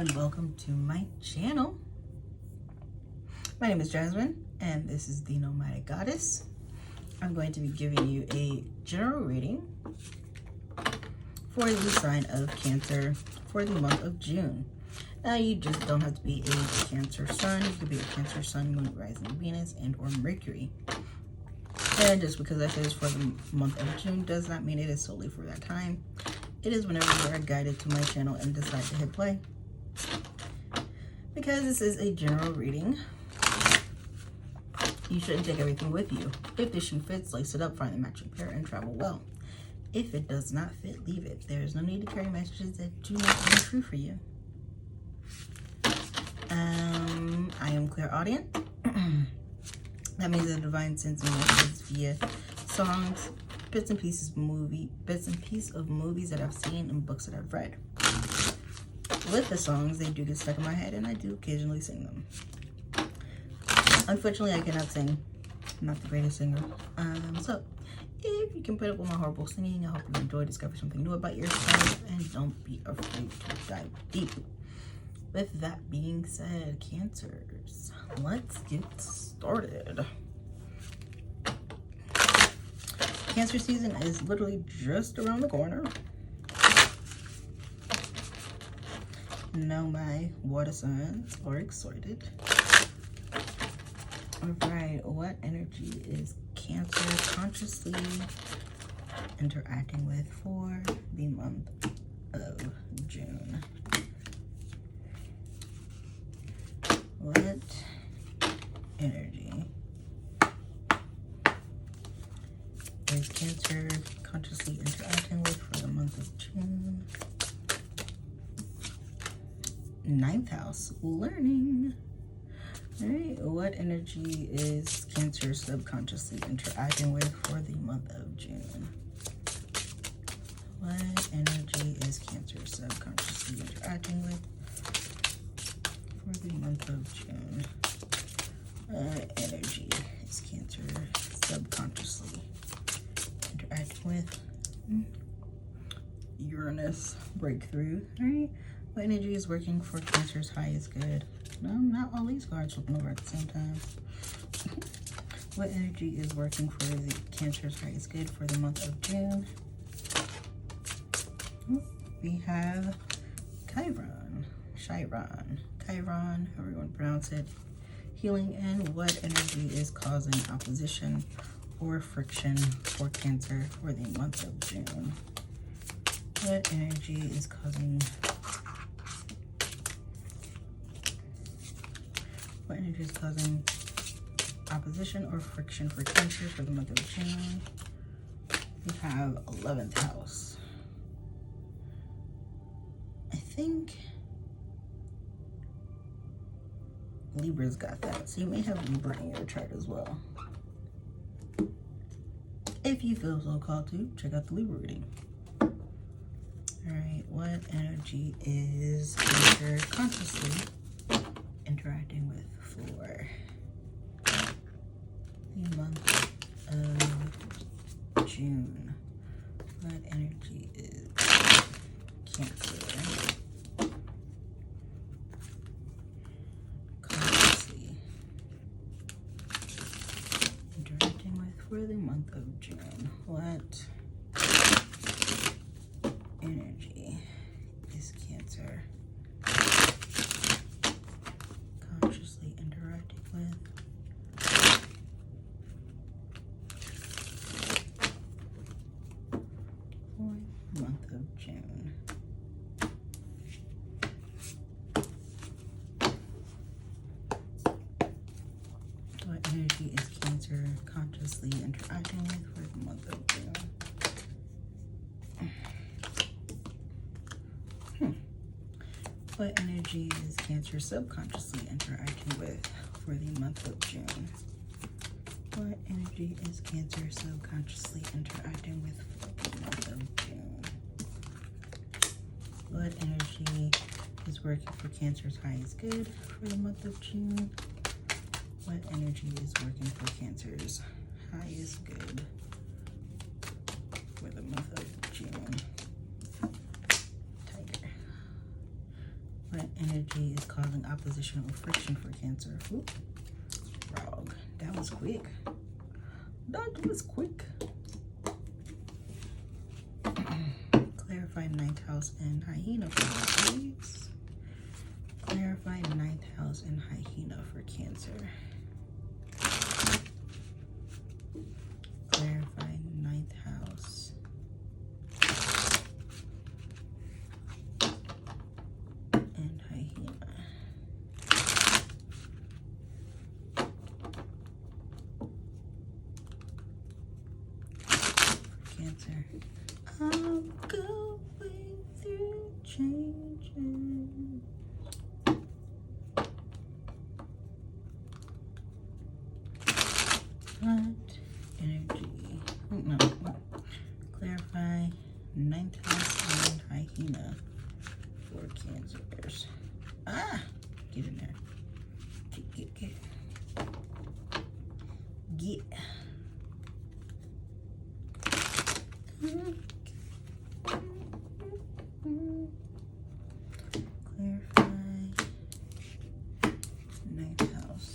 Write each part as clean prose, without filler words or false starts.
and welcome to my channel. My name is Jasmine and this is the Nomadic Goddess. I'm going to be giving you a general reading for the sign of Cancer for the month of June. Now you just don't have to be a Cancer sun. You could be a Cancer sun, moon, rising Venus, and or Mercury. And just because I say this for the month of June does not mean it is solely for that time. It is whenever you are guided to my channel and decide to hit play. Because this is a general reading, you shouldn't take everything with you. If the shoe fits, lace it up, find a matching pair, and travel well. If it does not fit, leave it. There is no need to carry messages that do not ring true for you. I am clairaudient. That means the divine sends me messages via songs, bits and pieces of movies that I've seen and books that I've read. With the songs, they do get stuck in my head and I do occasionally sing them. Unfortunately, I cannot sing. I'm not the greatest singer. So if you can put up with my horrible singing, I hope you enjoy, discover something new about yourself, and don't be afraid to dive deep. With that being said, Cancers, let's get started. Cancer season is literally just around the corner. Now my water signs are excited. Alright, what energy is Cancer consciously interacting with for the month of June? What energy is Cancer consciously interacting with for the month of June? 9th house, learning. All right, what energy is Cancer subconsciously interacting with for the month of June? What energy is Cancer subconsciously interacting with for the month of June? What energy is Cancer subconsciously interacting with? Uranus breakthrough. All right. What energy is working for Cancer's highest good? No, not all these cards flipping over at the same time. What energy is working for the Cancer's highest good for the month of June? We have Chiron, however you want to pronounce it. Healing. And what energy is causing opposition or friction for Cancer for the month of June? What energy is causing opposition or friction for Cancer for the month of June? We have 11th house. I think Libra's got that. So you may have Libra in your chart as well. If you feel so called to, check out the Libra reading. Alright, what energy is Cancer consciously interacting with for the month of June? What energy is Cancer consciously interacting with for the month of June? What energy is Cancer consciously interacting with for the month of June? What energy is Cancer consciously interacting with for the month of June? What energy is Cancer subconsciously interacting with for the month of June? What energy is Cancer subconsciously interacting with for the month of June? What energy is working for Cancer's highest good for the month of June? What energy is working for Cancer's highest good for the month of June? Tiger. What energy is causing opposition or friction for Cancer? Ooh, frog. That was quick. That was quick. Clarify ninth house and hyena for me, please. Clarify ninth house and hyena for Cancer. Clarify ninth house and hyena. For Cancer. I'm going through changes. What energy? No. Clarify ninth house and hyena for Cancers. Ah! Get in there. Get. Clarify ninth house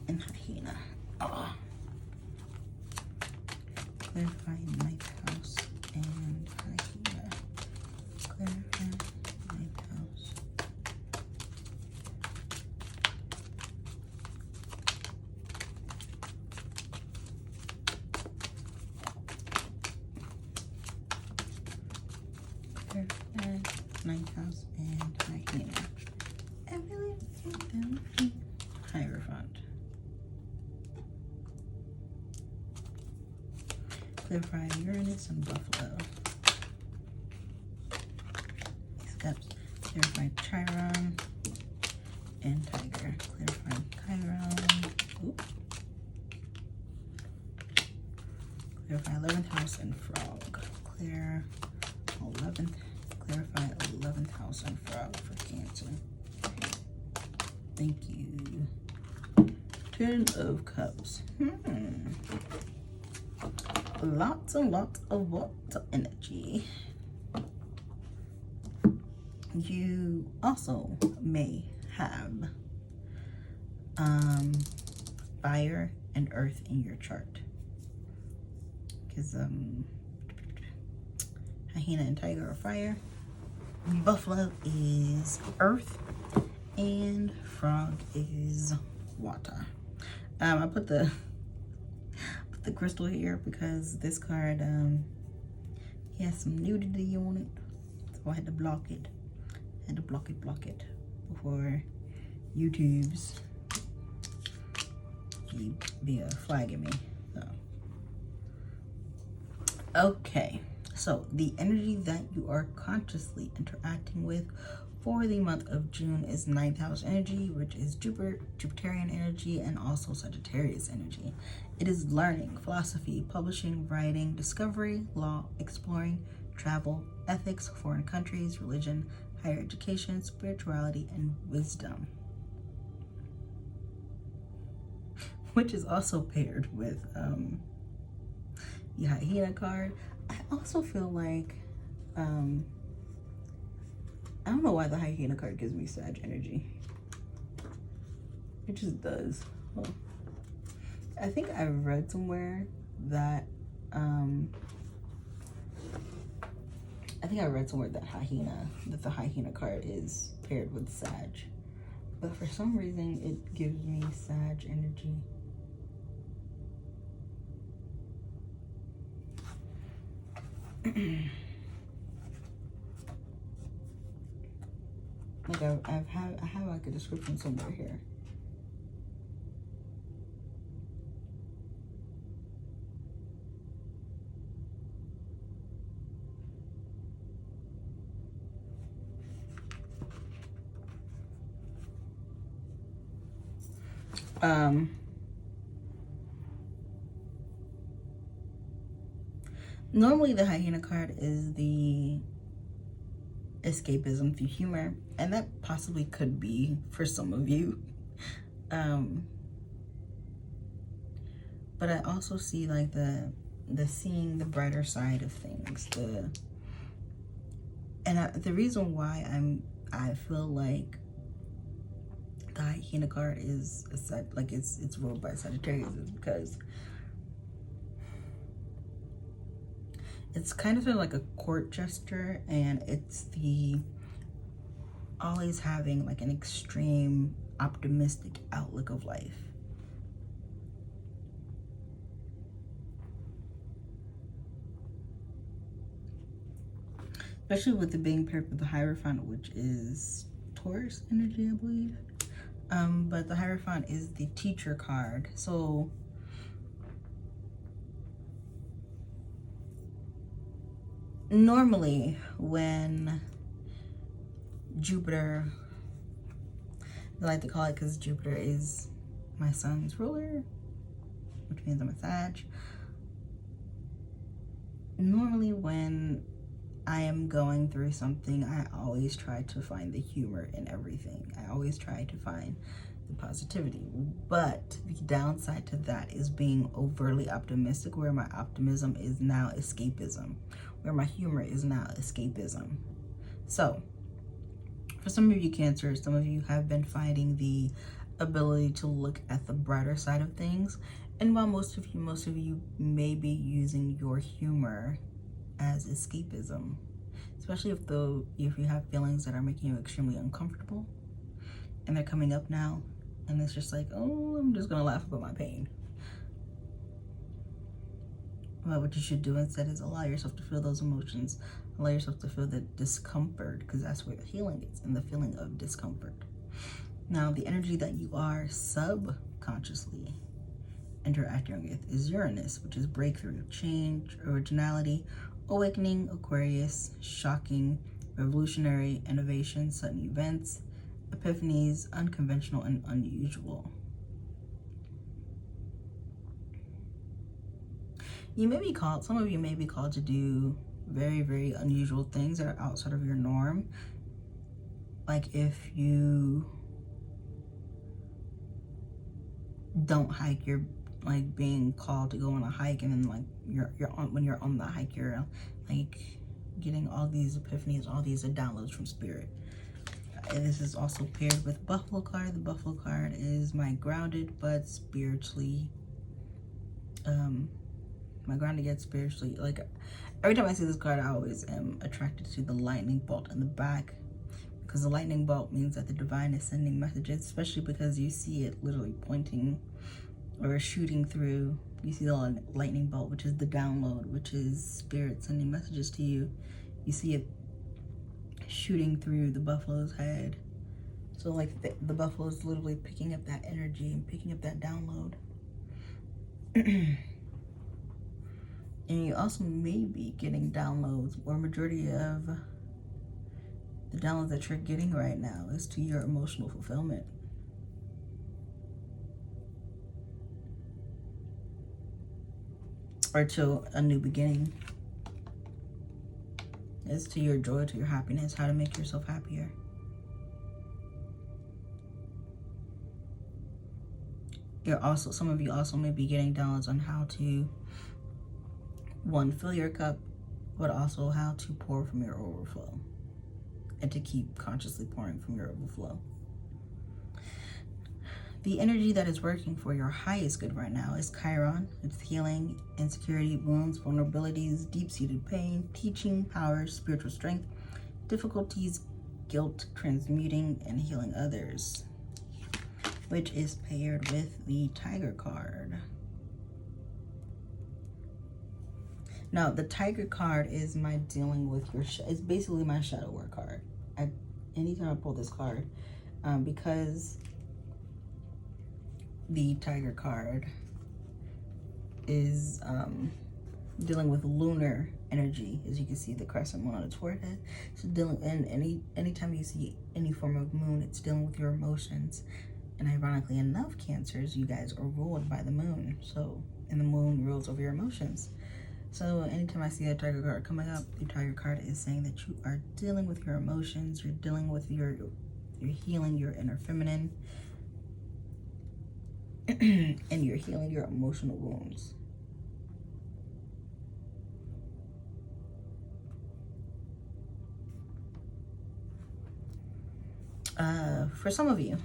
and hyena. Oh. Clarify ninth house and hyena. Clarify ninth house. Clarify ninth house and hyena. I really think that would be Hierophant. Clarify Uranus and Buffalo. Steps. Clarify Chiron and Tiger. Clarify Chiron. Oop. Clarify 11th house and Frog. Clarify 11th house and Frog for Cancer. Thank you. 10 of Cups. Lots and lots of water energy. You also may have fire and earth in your chart, because hyena and tiger are fire, buffalo is earth, and frog is water. I put the crystal here because this card has some nudity on it, so I had to block it. Block it before YouTube's be flagging me. So. Okay, so the energy that you are consciously interacting with for the month of June is 9th house energy, which is Jupiterian energy and also Sagittarius energy. It is learning, philosophy, publishing, writing, discovery, law, exploring, travel, ethics, foreign countries, religion, higher education, spirituality, and wisdom. Which is also paired with the hyena card. I also feel like, I don't know why the hyena card gives me Sag energy. It just does. Oh. I think I read somewhere that, that the hyena card is paired with Sag. But for some reason, it gives me Sag energy. Like I have like a description somewhere here. Normally the hyena card is the escapism through humor, and that possibly could be for some of you. But I also see like the seeing the brighter side of things, And the reason why I feel like the hyena card is like it's ruled by Sagittarius is because it's kind of like a court gesture, and it's the always having like an extreme optimistic outlook of life. Especially with it being paired with the Hierophant, which is Taurus energy, I believe. But the Hierophant is the teacher card. So normally when Jupiter, I like to call it because Jupiter is my son's ruler, which means I'm a Sag. Normally when I am going through something, I always try to find the humor in everything. I always try to find the positivity. But the downside to that is being overly optimistic, where my optimism is now escapism, where my humor is now escapism. So, for some of you Cancer, some of you have been finding the ability to look at the brighter side of things. And while most of you may be using your humor as escapism, especially if you have feelings that are making you extremely uncomfortable and they're coming up now, and it's just like, oh, I'm just gonna laugh about my pain. Well, what you should do instead is allow yourself to feel those emotions, allow yourself to feel the discomfort, because that's where the healing is, in the feeling of discomfort. Now, the energy that you are subconsciously interacting with is Uranus, which is breakthrough, change, originality, awakening, Aquarius, shocking, revolutionary, innovation, sudden events, epiphanies, unconventional and unusual. Some of you may be called to do very, very unusual things that are outside of your norm. Like if you don't hike, you're like being called to go on a hike, and then like when you're on the hike, you're like getting all these epiphanies, all these downloads from spirit. And this is also paired with Buffalo card. The Buffalo card is my grounded but spiritually, my grounded yet spiritually. Like every time I see this card, I always am attracted to the lightning bolt in the back, because the lightning bolt means that the divine is sending messages, especially because you see it literally pointing or shooting through. You see the lightning bolt, which is the download, which is spirit sending messages to you. You see it shooting through the buffalo's head. So like the buffalo is literally picking up that energy and picking up that download. And you also may be getting downloads, or majority of the downloads that you're getting right now is to your emotional fulfillment. Or to a new beginning. It's to your joy, to your happiness, how to make yourself happier. Some of you also may be getting downloads on how to, one, fill your cup, but also how to pour from your overflow, and to keep consciously pouring from your overflow. The energy that is working for your highest good right now is Chiron. It's healing, insecurity, wounds, vulnerabilities, deep-seated pain, teaching, power, spiritual strength, difficulties, guilt, transmuting, and healing others, which is paired with the Tiger card. Now, the Tiger card is my dealing with your, it's basically my shadow work card. Anytime I pull this card, because the Tiger card is dealing with lunar energy. As you can see, the crescent moon on its forehead. So anytime you see any form of moon, it's dealing with your emotions. And ironically enough, Cancers, you guys are ruled by the moon. So, and the moon rules over your emotions. So anytime I see a Tiger card coming up, the Tiger card is saying that you are dealing with your emotions. You're dealing with you're healing your inner feminine. And you're healing your emotional wounds. For some of you,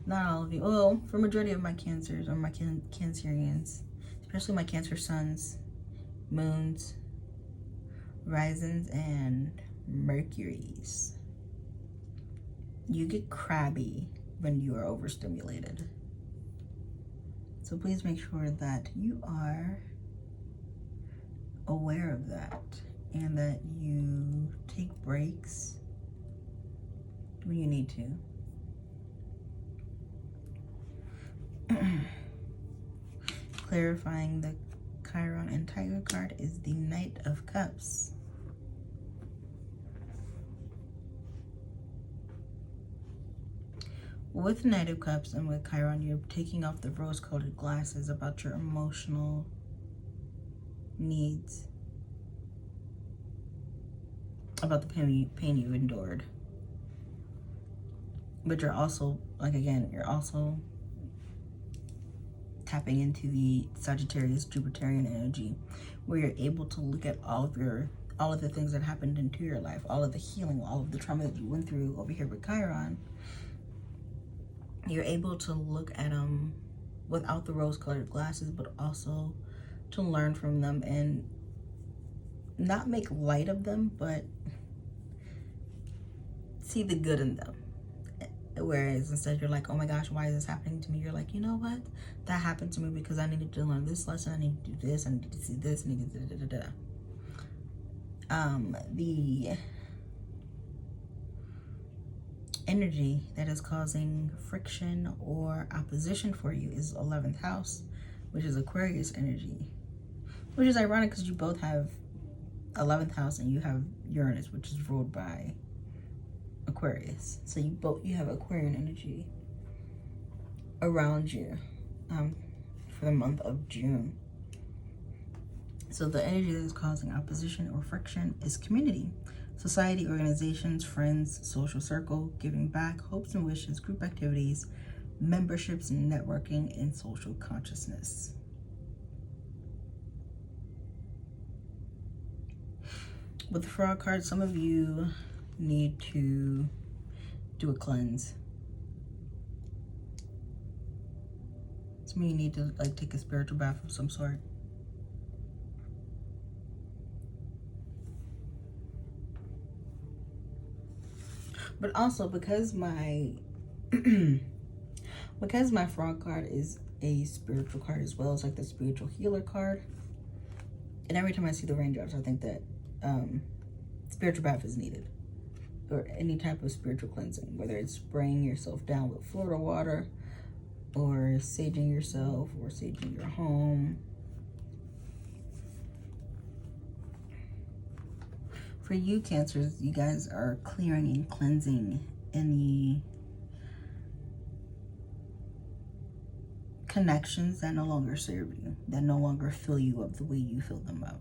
not all of you. Well, for majority of my Cancers or my Cancerians, especially my Cancer suns, moons, risings, and Mercuries, you get crabby when you are overstimulated. So please make sure that you are aware of that and that you take breaks when you need to. Clarifying the Chiron and Tiger card is the Knight of Cups. With Knight of Cups and with Chiron, you're taking off the rose-colored glasses about your emotional needs, about the pain you've endured. But you're also, like, again, you're also tapping into the Sagittarius Jupiterian energy, where you're able to look at all of the things that happened into your life, all of the healing, all of the trauma that you went through over here with Chiron. You're able to look at them without the rose-colored glasses, but also to learn from them and not make light of them, but see the good in them. Whereas instead you're like, oh my gosh, why is this happening to me? You're like, you know what? That happened to me because I needed to learn this lesson. I need to do this. I need to see this. I need to da-da-da-da-da. The energy that is causing friction or opposition for you is 11th house, which is Aquarius energy, which is ironic because you both have 11th house and you have Uranus, which is ruled by Aquarius. So you have Aquarian energy around you for the month of June. So the energy that is causing opposition or friction is community, society, organizations, friends, social circle, giving back, hopes and wishes, group activities, memberships, networking, and social consciousness. With the Frog card, some of you need to do a cleanse. Some of you need to like take a spiritual bath of some sort. But also because my because my Frog card is a spiritual card as well as like the spiritual healer card, and every time I see the raindrops I think that spiritual bath is needed, or any type of spiritual cleansing, whether it's spraying yourself down with Florida water or saging yourself or saging your home. For you Cancers, you guys are clearing and cleansing any connections that no longer serve you, that no longer fill you up the way you fill them up.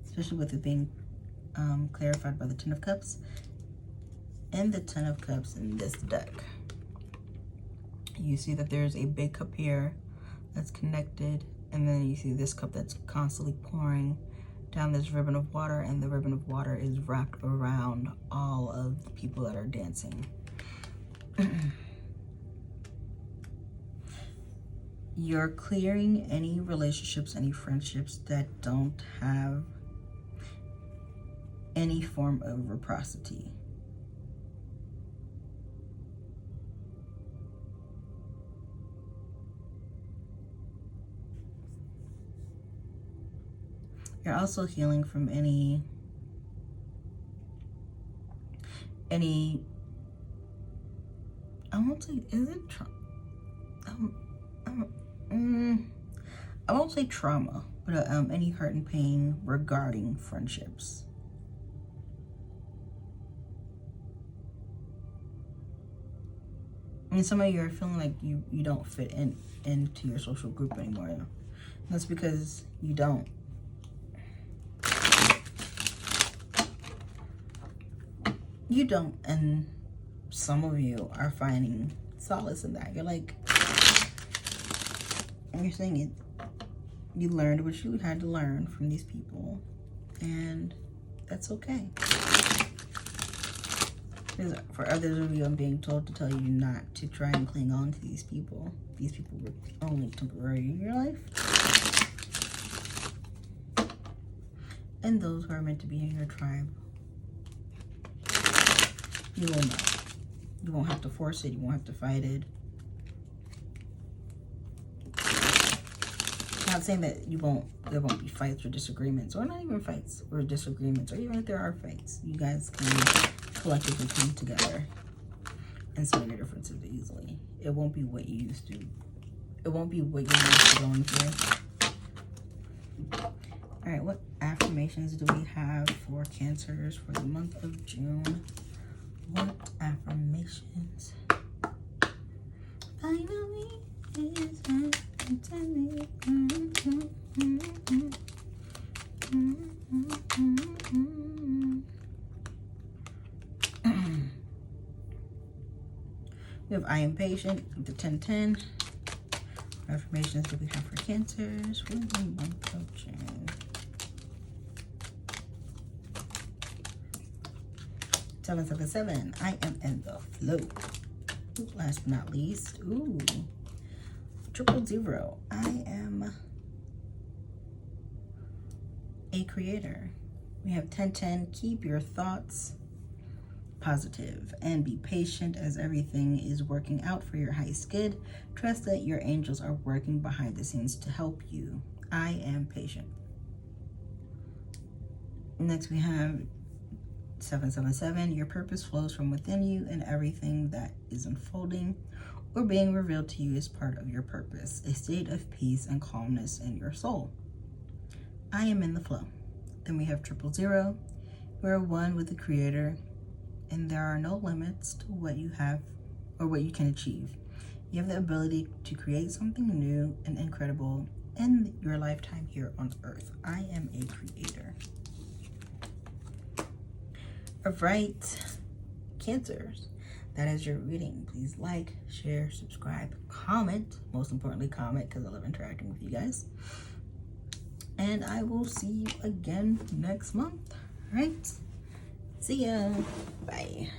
Especially with it being clarified by the Ten of Cups and the Ten of Cups in this deck. You see that there's a big cup here that's connected, and then you see this cup that's constantly pouring down this ribbon of water, and the ribbon of water is wrapped around all of the people that are dancing. You're clearing any relationships, any friendships that don't have any form of reciprocity. You're also healing from any I won't say, is it I won't say trauma, but any hurt and pain regarding friendships. I mean, some of you are feeling like you don't fit into your social group anymore. And that's because you don't. You don't, and some of you are finding solace in that. You're like, and you're saying it. You learned what you had to learn from these people, and that's okay. For others of you, I'm being told to tell you not to try and cling on to these people. These people were only temporary in your life. And those who are meant to be in your tribe, you will know. You won't have to force it. You won't have to fight it. I'm not saying that there won't be fights or disagreements, or not even fights or disagreements, or even if there are fights, you guys can collectively come together and solve your differences easily. It won't be what you used to. It won't be what you're used to going through. All right, what affirmations do we have for Cancers for the month of June? What affirmations? Finally, is we have I am patient, the 10-10. Affirmations that we have for Cancers for the month of June. 777, I am in the flow. Last but not least, 000, I am a creator. We have 1010, keep your thoughts positive and be patient as everything is working out for your highest good. Trust that your angels are working behind the scenes to help you. I am patient. Next we have 777, your purpose flows from within you, and everything that is unfolding or being revealed to you is part of your purpose, a state of peace and calmness in your soul. I am in the flow. Then we have 000, we're one with the Creator, and there are no limits to what you have or what you can achieve. You have the ability to create something new and incredible in your lifetime here on Earth. I am a creator. All right, Cancers, that is your reading. Please like, share, subscribe, comment. Most importantly, comment, because I love interacting with you guys. And I will see you again next month. All right, see ya. Bye.